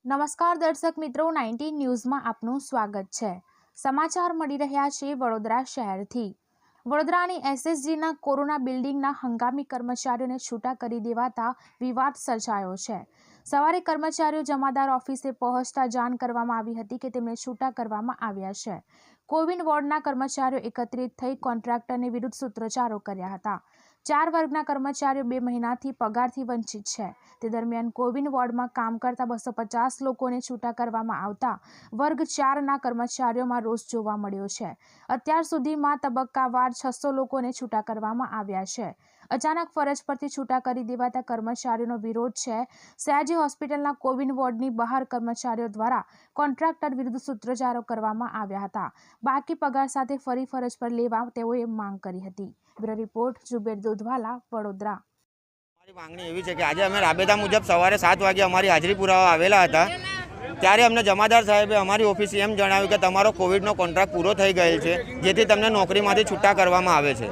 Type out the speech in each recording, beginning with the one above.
નમસ્કાર દર્શક મિત્રો, 19 ન્યૂઝમાં આપનું સ્વાગત છે। સમાચાર મળી રહ્યા છે વડોદરા શહેરથી। વડોદરાની એસએસજીના કોરોના બિલ્ડિંગના હંગામી કર્મચારીઓને છૂટા કરી દેવાતા વિવાદ સર્જાયો છે। સવારે કર્મચારીઓ જમાદાર ઓફિસે પહોંચતા જાણ કરવામાં આવી હતી કે તેમને છૂટા કરવામાં આવ્યા છે। કોવિડ વોર્ડના કર્મચારીઓ એકત્રિત થઈ કોન્ટ્રાક્ટરની વિરુદ્ધ સૂત્રોચ્ચારો કર્યા હતા। 4 વર્ગના કર્મચારીઓ 2 મહિનાથી પગારથી વંચિત છે। તે દરમિયાન કોવિડ વોર્ડમાં કામ કરતા 250 લોકોને છૂટા કરવામાં આવતા વર્ગ 4ના કર્મચારીઓમાં રોષ જોવા મળ્યો છે। અત્યાર સુધીમાં તબક્કાવાર 600 લોકોને છૂટા કરવામાં આવ્યા છે। અચાનક ફરજ પરથી છૂટા કરી દેવાતા કર્મચારીઓનો વિરોધ છે। સયાજી હોસ્પિટલના કોવિડ વોર્ડની બહાર કર્મચારીઓ દ્વારા કોન્ટ્રાક્ટર વિરુદ્ધ સૂત્રોચ્ચારો કરવામાં આવ્યા હતા। બાકી પગાર સાથે ફરી ફરજ પર લેવા તેઓએ માંગ કરી હતી। Bureau report Zuber Dudhwala, Vadodara. અમારી માંગણી એવી છે કે આજે અમે રાબેતા મુજબ સવારે 7 વાગે અમારી હાજરી પુરાવા આવેલા હતા, ત્યારે અમને જમાદાર સાહેબે અમારી ઓફિસે એમ જણાવ્યું કે તમારો કોવિડનો કોન્ટ્રાક્ટ પૂરો થઈ ગયેલ છે, જેથી તમને નોકરીમાંથી છૂટા કરવામાં આવે છે।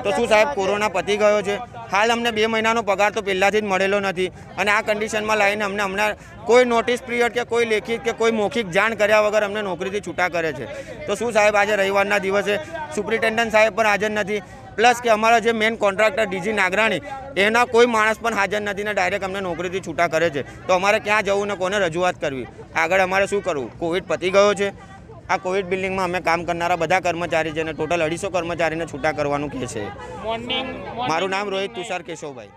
તો શું સાહેબ, કોરોના પતી ગયો છે? હાલ અમને 2 મહિનાનો પગાર તો પહેલાંથી જ મળેલો નથી, અને આ કન્ડિશનમાં લાવીને અમને હમણાં કોઈ નોટિસ પીરિયડ કે કોઈ લેખિત કે કોઈ મૌખિક જાણ કર્યા વગર અમને નોકરીથી છૂટા કરે છે। તો શું સાહેબ, આજે રવિવારના દિવસે સુપ્રિન્ટેન્ડન્ટ સાહેબ પણ હાજર નથી, પ્લસ કે અમારા જે મેઇન કોન્ટ્રાક્ટર ડીજી નાગરાણી એના કોઈ માણસ પણ હાજર નથી ને ડાયરેક્ટ અમને નોકરીથી છૂટા કરે છે। તો અમારે ક્યાં જવું ને કોને રજૂઆત કરવી? આગળ અમારે શું કરવું? કોવિડ પતી ગયો છે। આ કોવિડ બિલ્ડિંગમાં અમે કામ કરનારા બધા કર્મચારી છે અને ટોટલ 250 કર્મચારીને છૂટા કરવાનું કહે છે। મારું નામ રોહિત તુષાર કેશવભાઈ।